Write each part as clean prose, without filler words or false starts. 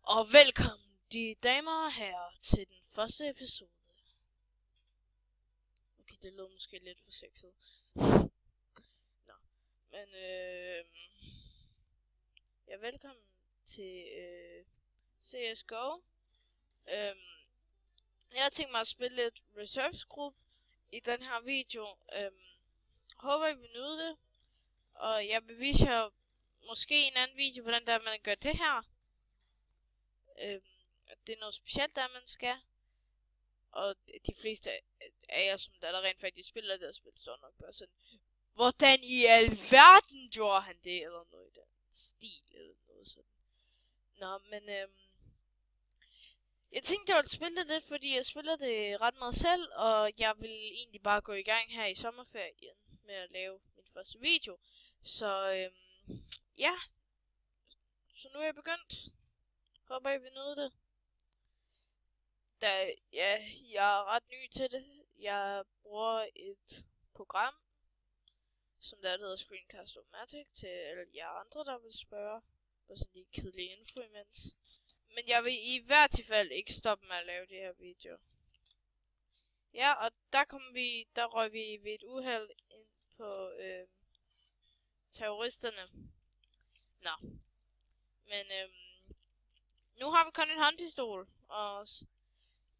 Og velkommen, de damer og herrer, til den første episode. Okay, det lød måske lidt for sexet. Nå, men ja, velkommen til CSGO. Jeg har tænkt mig at spille lidt Reserves Group i den her video. Håber I vil nyde det. Og jeg vil vise jer måske en anden video, hvordan der man gør det her. Det er noget specielt, der man skal. Og de fleste af jer, som der rent faktisk spiller det spil, står nok bare sådan, hvordan i alverden gjorde han det, eller noget i den stil, eller noget sådan. Nå, men jeg tænkte, jeg ville spille det lidt, fordi jeg spiller det ret meget selv, og jeg vil egentlig bare gå i gang her i sommerferien med at lave min første video. Så ja, så nu er jeg begyndt. Håber I vil nyde det. Jeg er ret ny til det. Jeg bruger et program, som der hedder Screencast-O-Matic, til alle jer andre, der vil spørge. Og sådan lige kedelig info imens. Men jeg vil i hvert fald ikke stoppe med at lave det her video. Ja, og der røg vi ved et uheld ind på terroristerne. Nå. Men nu har vi kun en håndpistol, og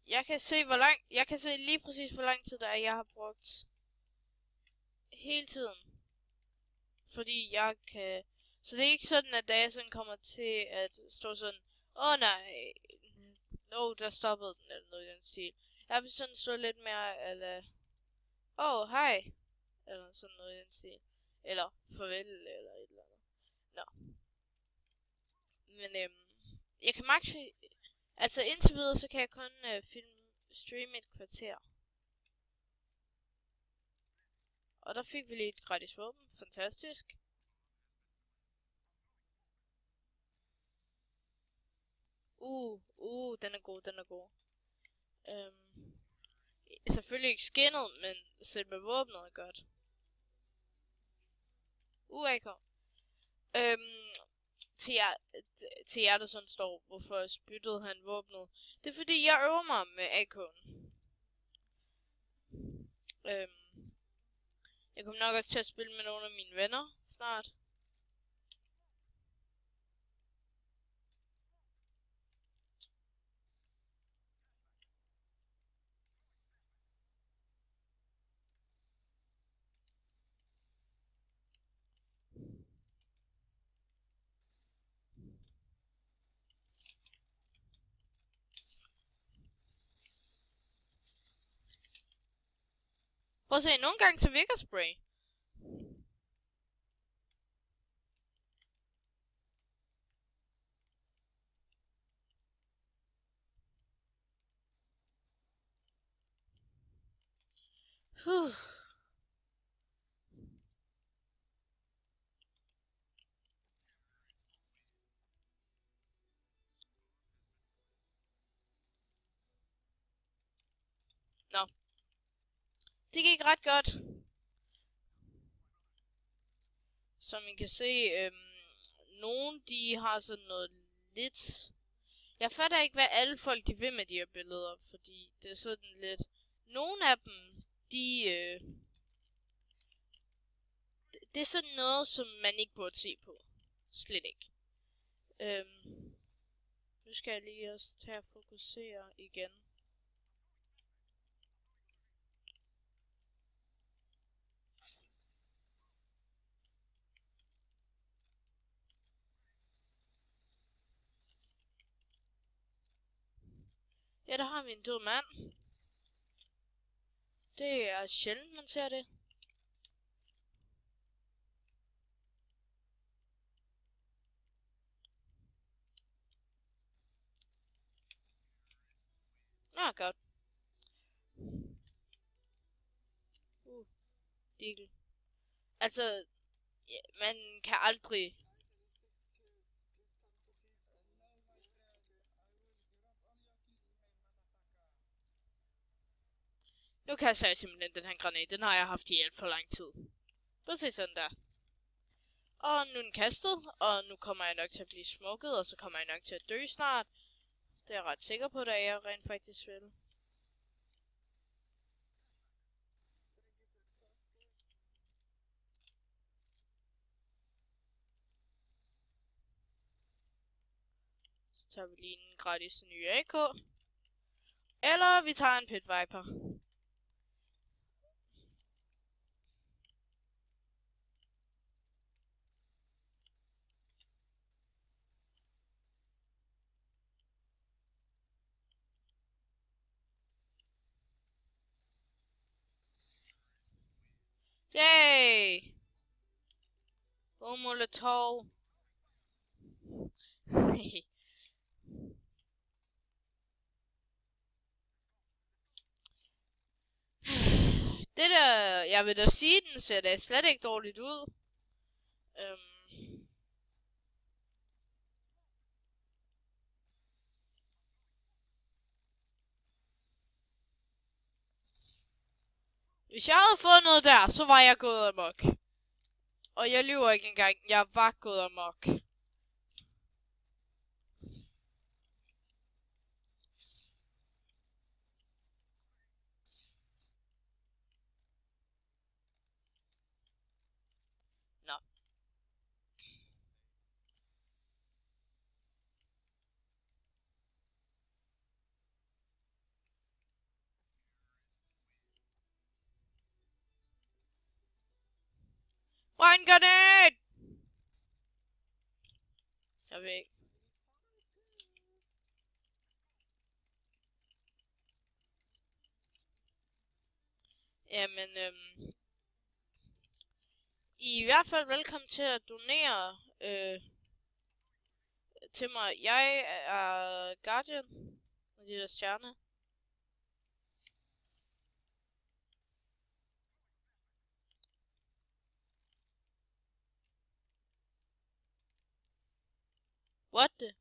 jeg kan se lige præcis hvor lang tid der er, jeg har brugt hele tiden. Fordi jeg kan, så det er ikke sådan, at da jeg sådan kommer til at stå sådan, nej, der stoppede den, eller noget i den stil. Jeg vil sådan stå lidt mere, eller, hej, eller sådan noget i den stil. Eller farvel, eller et eller andet. Nå. Men jeg kan altså indtil videre, så kan jeg kun streame et kvarter. Og der fik vi lige et gratis våben. Fantastisk. Den er god. Selvfølgelig ikke skinnet, men selve våbnet er godt. AK. Til jer, der sådan står, hvorfor spyttede han våbnet. Det er fordi, jeg øver mig med AK'en. Jeg kommer nok også til at spille med nogle af mine venner snart. Prøv at se, nogle gange så virker spray. Nå. Det gik ret godt. Som I kan se, nogen de har sådan noget lidt. Jeg fatter ikke, hvad alle folk de vil med de her billeder, fordi det er sådan lidt. Nogle af dem, det er sådan noget, som man ikke burde se på. Slet ikke. Nu skal jeg lige også tage og fokusere igen. Ja, der har vi en død mand. Det er sjældent, man ser det. Nå, godt. Deagle. Altså, ja, man kan aldrig. Nu kaster jeg simpelthen den her granat. Den har jeg haft i alt for lang tid. Prøv at se sådan der. Og nu er den kastet, og nu kommer jeg nok til at blive smukket, og så kommer jeg nok til at dø snart. Det er jeg ret sikker på, at jeg rent faktisk vil. Så tager vi lige en gratis ny AK. Eller vi tager en Pit Viper. Yay! Molotov. Det der, jeg vil da sige, den ser da slet ikke dårligt ud. Hvis jeg havde fået noget der, så var jeg gået amok. Og jeg lyver ikke engang, jeg var gået amok. Nå. Brænd granat! Jeg ved ikke. Jamen, I hvert fald velkommen til at donere til mig. Jeg er Guardian med de der stjerner. What the?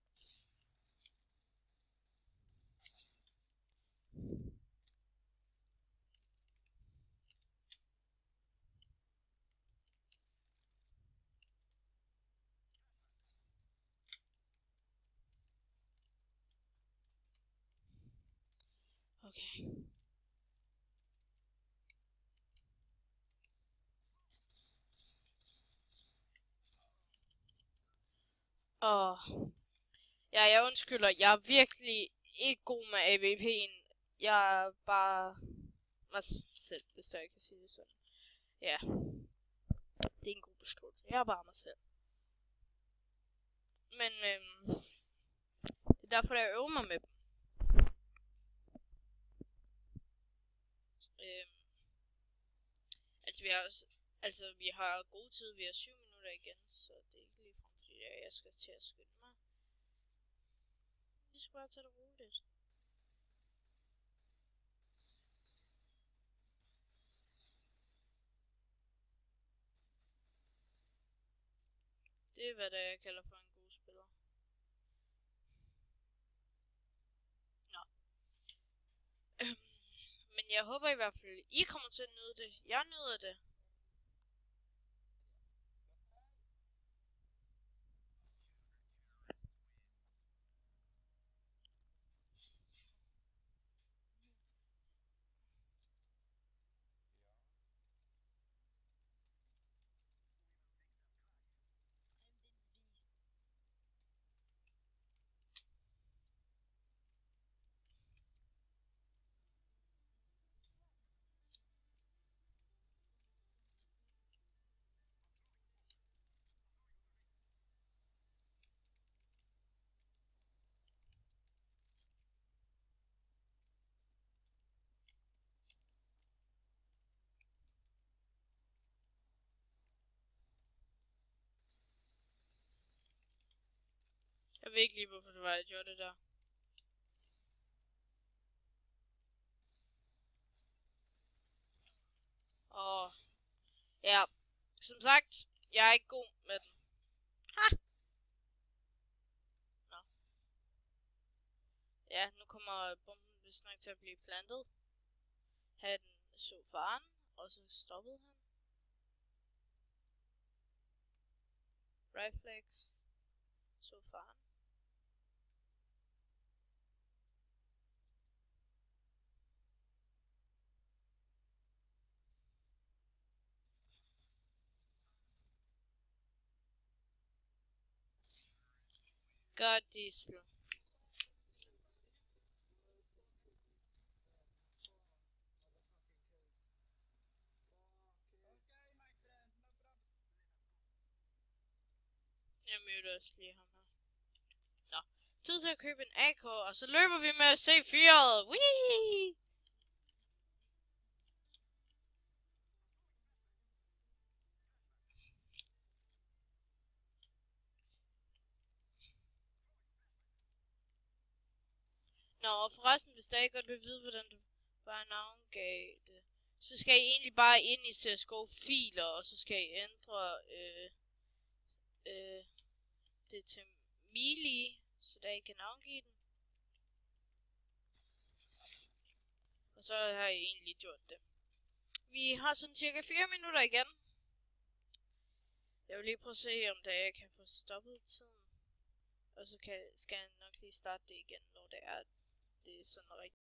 Okay. Ja, jeg undskylder. Jeg er virkelig ikke god med AVP'en. Jeg er bare mig selv, hvis jeg kan sige det sådan. Ja. Det er en god beskrivelse. Jeg er bare mig selv. Men det er derfor, jeg øver mig med dem. Vi har god tid. Vi har 7 minutter igen, så det er ikke lige fordi jeg skal til at skynde mig. Vi skal bare tage det roligt. Det er, hvad jeg kalder for en god spiller. Nå. Men jeg håber i hvert fald, I kommer til at nyde det. Jeg nyder det. Jeg ved ikke lige, hvorfor det var, jeg gjorde det der. Og ja, som sagt, jeg er ikke god med den. Ha! Nå. Ja, nu kommer bomben vist nok til at blive plantet. Han så faren, og så stoppede han. Reflex. So far. God diesel. Jeg mødte også lige ham her. Nå. Tid til at købe en AK, og så løber vi med at se fyret. Whee! Nå, og forresten, hvis der ikke godt vil vide, hvordan du bare navngav det, så skal I egentlig bare ind i CSGO-filer, og så skal I ændre det til melee, så der I kan navngive den. Og så har I egentlig gjort det. Vi har sådan cirka 4 minutter igen. Jeg vil lige prøve at se, om jeg kan få stoppet tiden. Og så skal jeg nok lige starte det igen, når det er sådan rigtigt.